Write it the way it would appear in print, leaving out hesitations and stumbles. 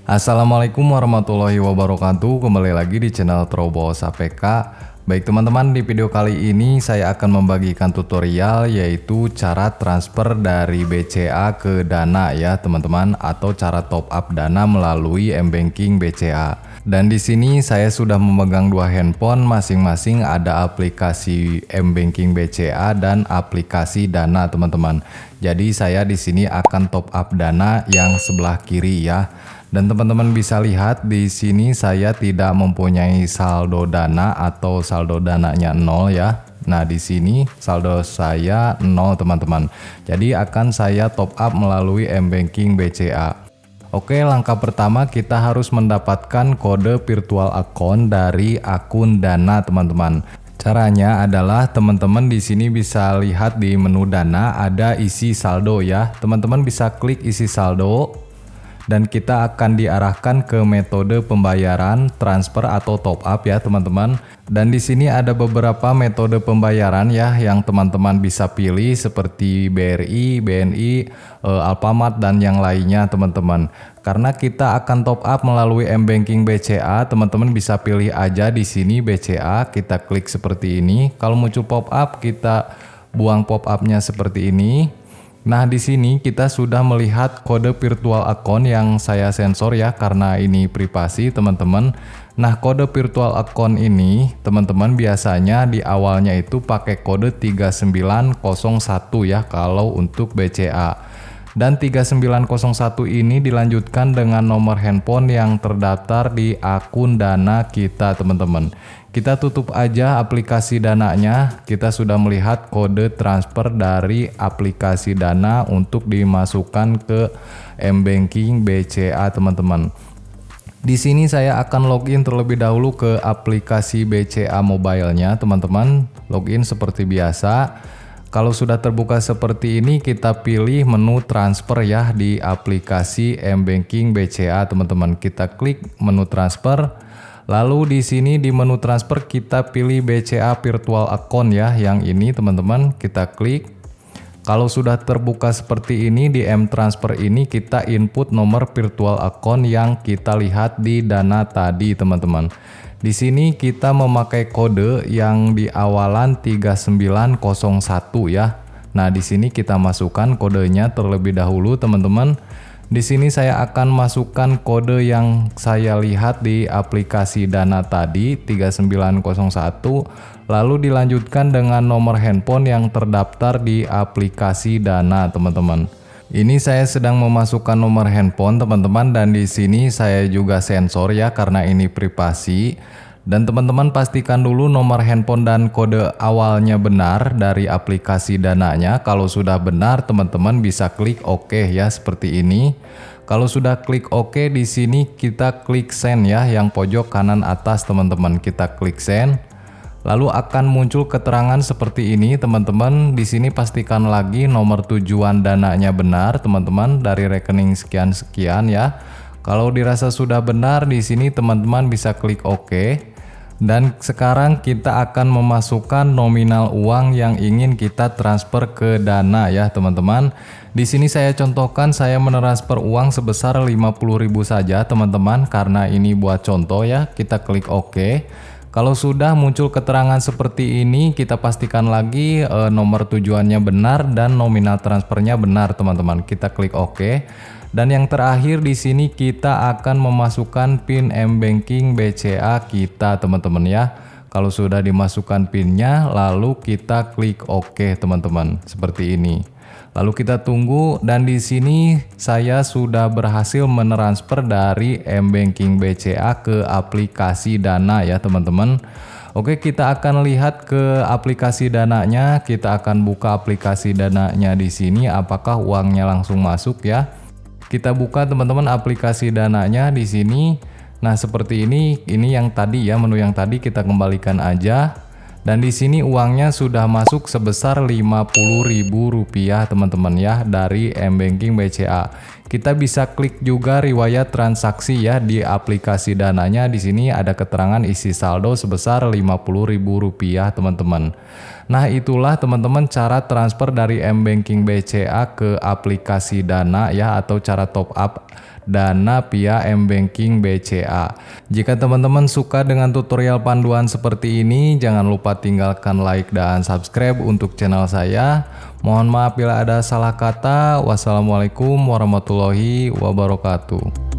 Assalamualaikum warahmatullahi wabarakatuh. Kembali lagi di channel Terobos APK. Baik teman-teman, di video kali ini saya akan membagikan tutorial yaitu cara transfer dari BCA ke Dana ya teman-teman, atau cara top up Dana melalui mBanking BCA. Dan di sini saya sudah memegang dua handphone, masing-masing ada aplikasi mBanking BCA dan aplikasi Dana teman-teman. Jadi saya di sini akan top up Dana yang sebelah kiri ya. Dan teman-teman bisa lihat di sini saya tidak mempunyai saldo Dana atau saldo Dananya 0 ya. Nah, di sini saldo saya 0 teman-teman. Jadi akan saya top up melalui mBanking BCA. Oke, langkah pertama kita harus mendapatkan kode virtual account dari akun Dana teman-teman. Caranya adalah teman-teman di sini bisa lihat di menu Dana ada isi saldo ya. Teman-teman bisa klik isi saldo. Dan kita akan diarahkan ke metode pembayaran, transfer atau top up ya teman-teman. Dan di sini ada beberapa metode pembayaran ya yang teman-teman bisa pilih seperti BRI, BNI, Alfamart dan yang lainnya teman-teman. Karena kita akan top up melalui mBanking BCA, teman-teman bisa pilih aja di sini BCA, kita klik seperti ini. Kalau muncul pop up, kita buang pop up-nya seperti ini. Nah, di sini kita sudah melihat kode virtual account yang saya sensor ya karena ini privasi teman-teman. Nah, kode virtual account ini teman-teman biasanya di awalnya itu pakai kode 3901 ya kalau untuk BCA. Dan 3901 ini dilanjutkan dengan nomor handphone yang terdaftar di akun Dana kita teman-teman. Kita tutup aja aplikasi Dananya. Kita sudah melihat kode transfer dari aplikasi Dana untuk dimasukkan ke mBanking BCA teman-teman. Di sini saya akan login terlebih dahulu ke aplikasi BCA mobile-nya teman-teman. Login seperti biasa. Kalau sudah terbuka seperti ini, kita pilih menu transfer ya di aplikasi mBanking BCA teman-teman. Kita klik menu transfer. Lalu di sini di menu transfer kita pilih BCA virtual account ya, yang ini teman-teman, kita klik. Kalau sudah terbuka seperti ini di mTransfer ini kita input nomor virtual account yang kita lihat di Dana tadi teman-teman. Di sini kita memakai kode yang di awalan 3901 ya. Nah, di sini kita masukkan kodenya terlebih dahulu teman-teman. Di sini saya akan masukkan kode yang saya lihat di aplikasi Dana tadi 3901, lalu dilanjutkan dengan nomor handphone yang terdaftar di aplikasi Dana teman-teman. Ini saya sedang memasukkan nomor handphone teman-teman, dan di sini saya juga sensor ya karena ini privasi. Dan teman-teman pastikan dulu nomor handphone dan kode awalnya benar dari aplikasi Dananya. Kalau sudah benar, teman-teman bisa klik OK ya seperti ini. Kalau sudah klik OK, di sini kita klik send ya, yang pojok kanan atas teman-teman. Kita klik send. Lalu akan muncul keterangan seperti ini teman-teman. Di sini pastikan lagi nomor tujuan Dananya benar teman-teman, dari rekening sekian-sekian ya. Kalau dirasa sudah benar, di sini teman-teman bisa klik OK. Dan sekarang kita akan memasukkan nominal uang yang ingin kita transfer ke Dana ya teman-teman. Di sini saya contohkan saya mentransfer uang sebesar 50.000 saja teman-teman, karena ini buat contoh ya. Kita klik OK. Kalau sudah muncul keterangan seperti ini, kita pastikan lagi nomor tujuannya benar dan nominal transfernya benar teman-teman. Kita klik OK. Dan yang terakhir di sini kita akan memasukkan PIN mBanking BCA kita teman-teman ya. Kalau sudah dimasukkan PIN-nya, lalu kita klik OK teman-teman, seperti ini. Lalu kita tunggu, dan di sini saya sudah berhasil mentransfer dari mBanking BCA ke aplikasi Dana ya teman-teman. Oke, kita akan lihat ke aplikasi Dananya. Kita akan buka aplikasi Dananya di sini, apakah uangnya langsung masuk ya. Kita buka teman-teman aplikasi Dananya di sini. Nah, seperti ini yang tadi ya, menu yang tadi kita kembalikan aja. Dan di sini uangnya sudah masuk sebesar Rp50.000 teman-teman ya dari mBanking BCA. Kita bisa klik juga riwayat transaksi ya di aplikasi Dananya. Di sini ada keterangan isi saldo sebesar Rp50.000 teman-teman. Nah, itulah teman-teman cara transfer dari mBanking BCA ke aplikasi Dana ya, atau cara top up Dana via mBanking BCA. Jika teman-teman suka dengan tutorial panduan seperti ini, jangan lupa tinggalkan like dan subscribe untuk channel saya. Mohon maaf bila ada salah kata. Wassalamualaikum warahmatullahi wabarakatuh.